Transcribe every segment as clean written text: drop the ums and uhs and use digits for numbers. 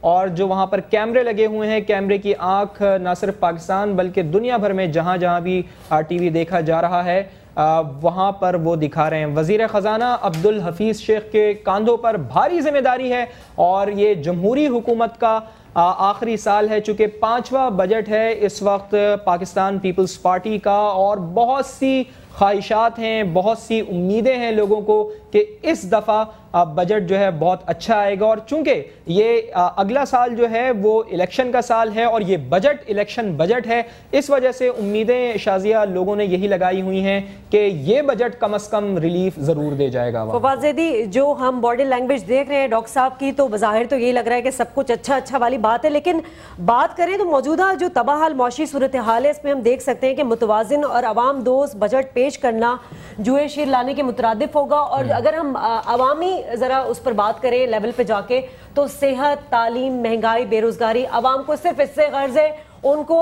اور جو وہاں پر کیمرے لگے ہوئے ہیں، کیمرے کی آنکھ نہ صرف پاکستان بلکہ دنیا بھر میں جہاں جہاں بھی ٹی وی دیکھا جا رہا ہے وہاں پر وہ دکھا رہے ہیں۔ وزیر خزانہ عبدالحفیظ شیخ کے کاندھوں پر بھاری ذمہ داری ہے اور یہ جمہوری حکومت کا آخری سال ہے، چونکہ 5واں بجٹ ہے اس وقت پاکستان پیپلز پارٹی کا، اور بہت سی خواہشات ہیں، بہت سی امیدیں ہیں لوگوں کو کہ اس دفعہ بجٹ جو ہے بہت اچھا آئے گا، اور چونکہ یہ اگلا سال جو ہے وہ الیکشن کا سال ہے اور یہ بجٹ الیکشن بجٹ ہے، اس وجہ سے امیدیں شازیہ لوگوں نے یہی لگائی ہوئی ہیں کہ یہ بجٹ کم از کم ریلیف ضرور دے جائے گا۔ فواد زیدی، جو ہم باڈی لینگویج دیکھ رہے ہیں ڈاکٹر صاحب کی، تو بظاہر تو یہی لگ رہا ہے کہ سب کچھ اچھا والی بات ہے، لیکن بات کریں تو موجودہ جو تباہ حال معاشی صورتحال ہے اس میں ہم دیکھ سکتے ہیں کہ متوازن اور عوام دوست بجٹ پیش کرنا جوئے شیر لانے کے مترادف ہوگا، اور اگر ہم عوامی ذرا اس پر بات کریں لیول پہ جا کے، تو صحت، تعلیم، مہنگائی، بے روزگاری، عوام کو صرف اس سے غرض ہے، ان کو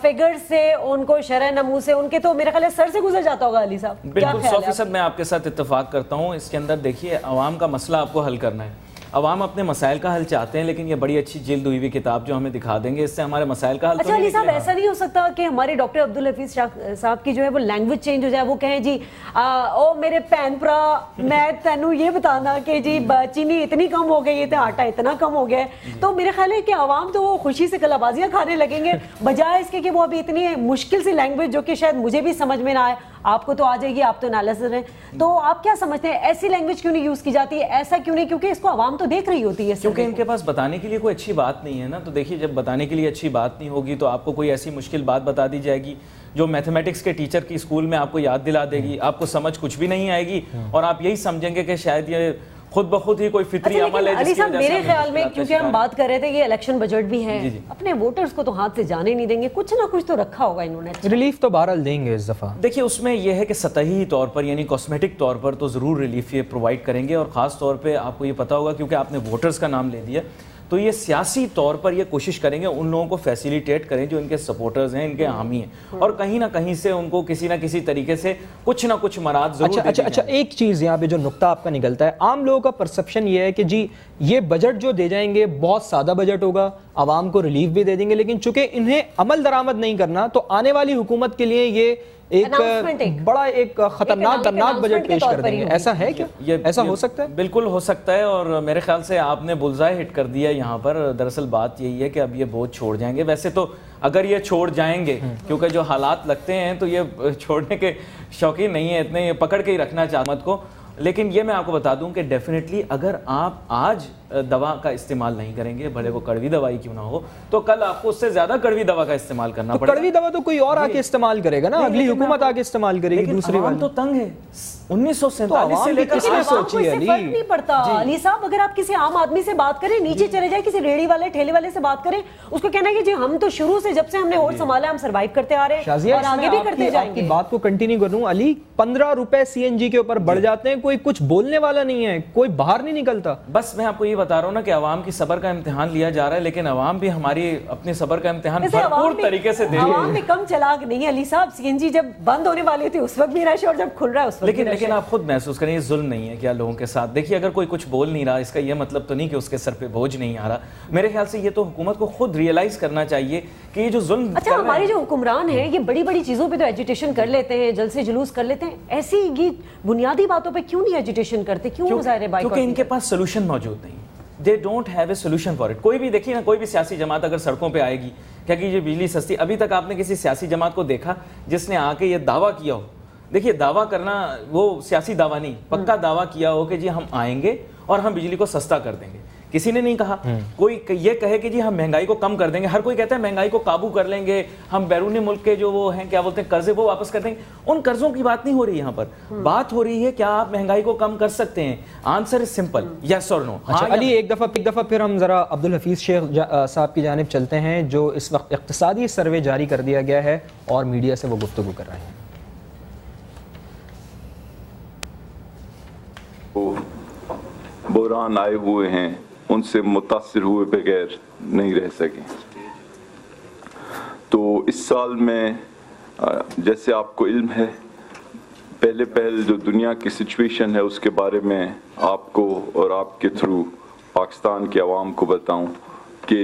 فگر سے، ان کو شرح نمو سے، ان کے تو میرے خیال ہے سر سے گزر جاتا ہوگا۔ علی صاحب بالکل 100% میں آپ کے ساتھ اتفاق کرتا ہوں۔ اس کے اندر دیکھیے عوام کا مسئلہ آپ کو حل کرنا ہے، عوام اپنے مسائل کا حل چاہتے ہیں، لیکن یہ بڑی اچھی جلد ہوئی ہوئی کتاب جو ہمیں دکھا دیں گے اس سے ہمارے مسائل کا حل اچھا علی صاحب، ایسا نہیں ہو سکتا کہ ہمارے ڈاکٹر عبدالحفیظ صاحب کی جو ہے وہ لینگویج چینج ہو جائے، وہ کہیں جی او میرے پین پرا میں تینوں یہ بتانا کہ جی چینی اتنی کم ہو گئی ہے، آٹا اتنا کم ہو گیا ہے، تو میرے خیال ہے کہ عوام تو وہ خوشی سے کلا بازیاں کھانے لگیں گے، بجائے اس کے کہ وہ ابھی اتنی مشکل سی لینگویج جو کہ شاید مجھے بھی سمجھ میں نہ آئے، آپ کو تو آ جائے گی، آپ تو انالیسر ہیں، تو آپ کیا سمجھتے ہیں ایسی لینگویج کیوں نہیں یوز کی جاتی ہے؟ ایسا کیوں نہیں؟ کیونکہ اس کو عوام تو دیکھ رہی ہوتی ہے، کیونکہ ان کے پاس بتانے کے لیے کوئی اچھی بات نہیں ہے نا۔ تو دیکھیے جب بتانے کے لیے اچھی بات نہیں ہوگی تو آپ کو کوئی ایسی مشکل بات بتا دی جائے گی جو میتھمیٹکس کے ٹیچر کی اسکول میں آپ کو یاد دلا دے گی، آپ کو سمجھ کچھ بھی نہیں آئے گی، اور آپ یہی سمجھیں گے کہ شاید یہ خود بخود ہی کوئی فطری عمل ہے۔ علی صاحب میرے خیال میں کیونکہ ہم بات کر رہے تھے یہ الیکشن بجٹ بھی ہے، اپنے ووٹرز کو تو ہاتھ سے جانے نہیں دیں گے، کچھ نہ کچھ تو رکھا ہوگا انہوں نے، ریلیف تو بہرحال دیں گے اس دفعہ۔ دیکھیے اس میں یہ ہے کہ سطحی طور پر یعنی کاسمیٹک طور پر تو ضرور ریلیف یہ پرووائڈ کریں گے، اور خاص طور پہ آپ کو یہ پتا ہوگا کیونکہ آپ نے ووٹرز کا نام لے دیا، تو یہ سیاسی طور پر یہ کوشش کریں گے ان لوگوں کو فیسیلیٹیٹ کریں جو ان کے سپورٹرز ہیں، ان کے حامی ہیں، اور کہیں نہ کہیں سے ان کو کسی نہ کسی طریقے سے کچھ نہ کچھ مراد ضرور دے دیں۔ اچھا ایک چیز یہاں پہ جو نقطہ آپ کا نکلتا ہے، عام لوگوں کا پرسپشن یہ ہے کہ جی یہ بجٹ جو دے جائیں گے بہت سادہ بجٹ ہوگا، عوام کو ریلیف بھی دے دیں گے، لیکن چونکہ انہیں عمل درآمد نہیں کرنا تو آنے والی حکومت کے لیے یہ ایک بڑا ایک خطرناک بجٹ پیش کر دیں گے۔ ایسا ہے کیا؟ ایسا ہو سکتا ہے؟ بالکل ہو سکتا ہے، اور میرے خیال سے آپ نے بلزائے ہٹ کر دیا یہاں پر۔ دراصل بات یہی ہے کہ اب یہ بوجھ چھوڑ جائیں گے، ویسے تو اگر یہ چھوڑ جائیں گے کیونکہ جو حالات لگتے ہیں تو یہ چھوڑنے کے شوقین نہیں ہیں اتنے، یہ پکڑ کے ہی رکھنا چاہت کو، لیکن یہ میں آپ کو بتا دوں کہ ڈیفینیٹلی اگر آپ آج دوا کا استعمال نہیں کریں گے، بھلے وہ کڑوی دوائی کیوں نہ ہو، تو کل آپ کو اس سے زیادہ کڑوی دوا کا استعمال کرنا پڑے گا۔ کڑوی دوا تو کوئی اور آ کے استعمال کرے گا نا، اگلی حکومت آ کے استعمال کرے گی، دوسری عوام تو تنگ ہے۔ 1947 سے لے کر عوام کو اس سے فرق نہیں پڑتا علی صاحب، اگر آپ کسی عام آدمی سے بات کریں، نیچے چلے جائیں کسی ریڑھی والے ٹھیلے والے سے بات کریں، اس کو کہنا ہے کہ جی ہم تو شروع سے جب سے ہم نے ہوٹ سنبھالا ہم سروائیو کرتے آ رہے ہیں اور آگے بھی کرتے جائیں گے۔ بات کو کنٹینیو کروں علی، 15 روپے سی این جی کے اوپر بڑھ جاتے ہیں، کوئی کچھ بولنے والا نہیں ہے، کوئی باہر نہیں نکلتا۔ بس میں آپ کو یہ بتا رہا ہوں نا کہ عوام کی صبر کا امتحان لیا جا رہا ہے، لیکن عوام بھی ہماری اپنے صبر کا امتحان بھرپور طریقے سے دے رہی ہے۔ عوام بھی کم چلاک نہیں ہے علی صاحب، سی این جی جب بند ہونے والی تھی اس وقت بھی رش ہے، اور جب کھل رہا ہے اس وقت بھی رش ہے۔ لیکن آپ خود محسوس کریں یہ ظلم نہیں ہے کیا لوگوں کے ساتھ؟ دیکھیے اگر کوئی کچھ بول نہیں رہا اس کا یہ مطلب تو نہیں کہ اس کے سر پہ بوجھ نہیں آ رہا۔ میرے خیال سے یہ تو حکومت کو خود ریئلائز کرنا چاہیے کہ یہ جو ظلم، اچھا ہمارے جو حکمران ہیں یہ بڑی بڑی چیزوں پہ تو ایجیٹیشن کر لیتے ہیں، جلسے جلوس کر لیتے ہیں، ایسی یہ بنیادی باتوں پہ کیوں نہیں ایجیٹیشن کرتے؟ کیوں مظاہرے بائیکاٹ؟ کیونکہ ان کے پاس سولوشن موجود نہیں، they don't have a solution for it. کوئی بھی دیکھیے نا، کوئی بھی سیاسی جماعت اگر سڑکوں پہ آئے گی کیا کہ یہ بجلی سستی، ابھی تک آپ نے کسی سیاسی جماعت کو دیکھا جس نے آ کے یہ دعویٰ کیا ہو؟ دیکھیے دعویٰ کرنا وہ سیاسی دعویٰ نہیں، پکا دعویٰ کیا ہو کہ جی ہم آئیں گے اور ہم بجلی کو سستا کر دیں گے، کسی نے نہیں کہا۔ کوئی یہ کہے کہ جی ہم مہنگائی کو کم کر دیں گے، ہر کوئی کہتا ہے مہنگائی کو قابو کر لیں گے، ہم بیرونی ملک کے جو وہ ہیں کیا بولتے ہیں قرضے وہ واپس کر دیں گے۔ ان قرضوں کی بات نہیں ہو رہی یہاں پر، بات ہو رہی ہے کیا آپ مہنگائی کو کم کر سکتے ہیں؟ آنسر از سمپل، یس اور نو۔ اچھا علی ایک دفعہ پھر ہم ذرا عبدالحفیظ شیخ صاحب کی جانب چلتے ہیں جو اس وقت اقتصادی سروے جاری کر دیا گیا ہے اور میڈیا سے وہ گفتگو کر رہے ہیں۔ بحران آئے ہوئے ہیں ان سے متاثر ہوئے بغیر نہیں رہ سکیں، تو اس سال میں جیسے آپ کو علم ہے پہل جو دنیا کی سچویشن ہے اس کے بارے میں آپ کو اور آپ کے تھرو پاکستان کے عوام کو بتاؤں کہ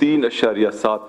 3.7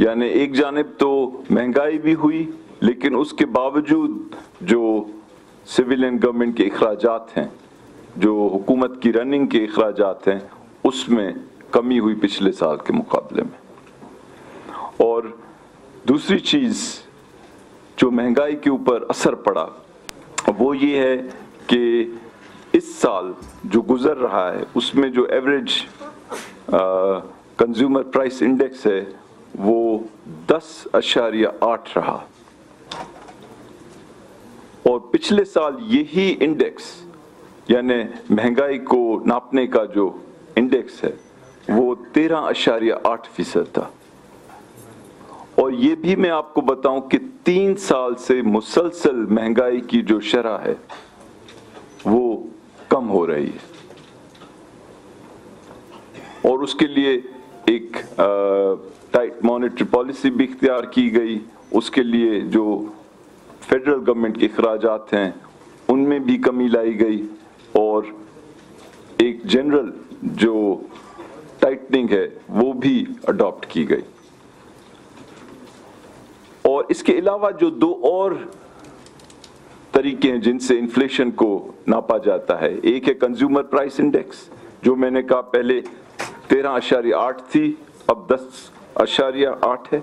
یعنی ایک جانب تو مہنگائی بھی ہوئی لیکن اس کے باوجود جو سویلین گورنمنٹ کے اخراجات ہیں, جو حکومت کی رننگ کے اخراجات ہیں, اس میں کمی ہوئی پچھلے سال کے مقابلے میں. اور دوسری چیز جو مہنگائی کے اوپر اثر پڑا وہ یہ ہے کہ اس سال جو گزر رہا ہے اس میں جو ایوریج کنزیومر پرائس انڈیکس ہے وہ 10.8 رہا, اور پچھلے سال یہی انڈیکس یعنی مہنگائی کو ناپنے کا جو انڈیکس ہے وہ 13.8% تھا. اور یہ بھی میں آپ کو بتاؤں کہ 3 سال سے مسلسل مہنگائی کی جو شرح ہے وہ کم ہو رہی ہے, اور اس کے لیے ایک ٹائٹ مانیٹری پالیسی بھی اختیار کی گئی. اس کے لیے جو فیڈرل گورنمنٹ کے اخراجات ہیں ان میں بھی کمی لائی گئی, اور ایک جنرل جو ٹائٹننگ ہے وہ بھی اڈاپٹ کی گئی. اور اس کے علاوہ جو 2 اور طریقے ہیں جن سے انفلیشن کو ناپا جاتا ہے, ایک ہے کنزیومر پرائس انڈیکس جو میں نے کہا پہلے 13.8 تھی, اب 10.8 ہے.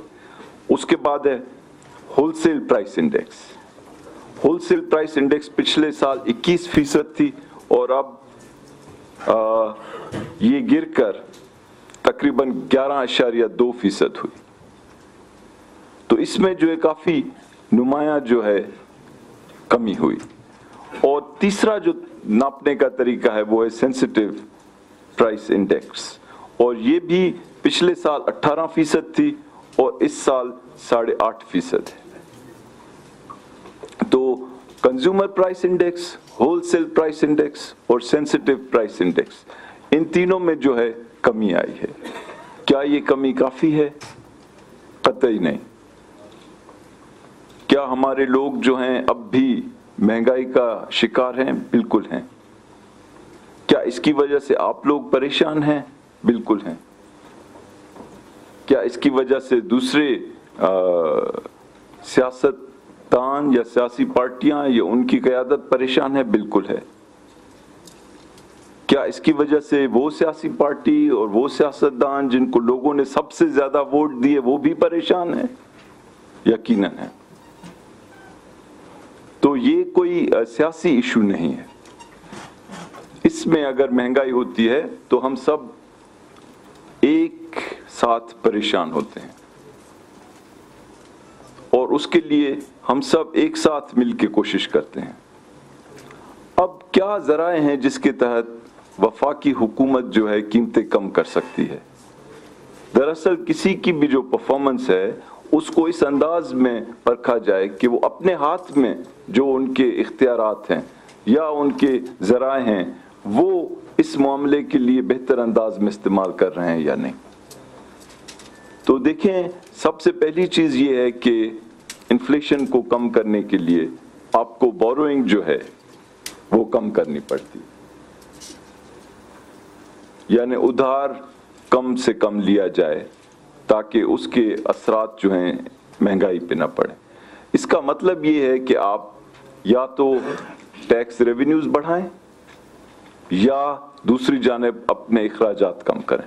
اس کے بعد ہے whole cell price index. Whole cell price index پچھلے سال 21% تھی اور اب یہ گر کر تقریباً 11.2% ہوئی. تو اس میں جو ہے کافی نمایاں جو ہے کمی ہوئی. اور تیسرا جو ناپنے کا طریقہ ہے وہ ہے سینسٹیو پرائس انڈیکس, اور یہ بھی پچھلے سال 18% تھی اور اس سال 8.5% ہے. تو consumer price index, whole cell price index اور سینسٹیو پرائس انڈیکس, ان تینوں میں جو ہے کمی آئی ہے. کیا یہ کمی کافی ہے؟ قطعی نہیں. کیا ہمارے لوگ جو ہیں اب بھی مہنگائی کا شکار ہیں؟ بالکل ہیں. کیا اس کی وجہ سے آپ لوگ پریشان ہیں؟ بالکل ہیں. کیا اس کی وجہ سے دوسرے سیاست دان یا سیاسی پارٹیاں یا ان کی قیادت پریشان ہے؟ بالکل ہے. کیا اس کی وجہ سے وہ سیاسی پارٹی اور وہ سیاست دان جن کو لوگوں نے سب سے زیادہ ووٹ دیے وہ بھی پریشان ہیں؟ یقیناً ہے. تو یہ کوئی سیاسی ایشو نہیں ہے. اس میں اگر مہنگائی ہوتی ہے تو ہم سب ایک ساتھ پریشان ہوتے ہیں, اور اس کے لیے ہم سب ایک ساتھ مل کے کوشش کرتے ہیں. اب کیا ذرائع ہیں جس کے تحت وفاقی حکومت جو ہے قیمتیں کم کر سکتی ہے؟ دراصل کسی کی بھی جو پرفارمنس ہے اس کو اس انداز میں پرکھا جائے کہ وہ اپنے ہاتھ میں جو ان کے اختیارات ہیں یا ان کے ذرائع ہیں وہ اس معاملے کے لیے بہتر انداز میں استعمال کر رہے ہیں یا نہیں. تو دیکھیں, سب سے پہلی چیز یہ ہے کہ انفلیشن کو کم کرنے کے لیے آپ کو بوروئنگ جو ہے وہ کم کرنی پڑتی, یعنی ادھار کم سے کم لیا جائے تاکہ اس کے اثرات جو ہیں مہنگائی پہ نہ پڑیں. اس کا مطلب یہ ہے کہ آپ یا تو ٹیکس ریونیوز بڑھائیں یا دوسری جانب اپنے اخراجات کم کریں.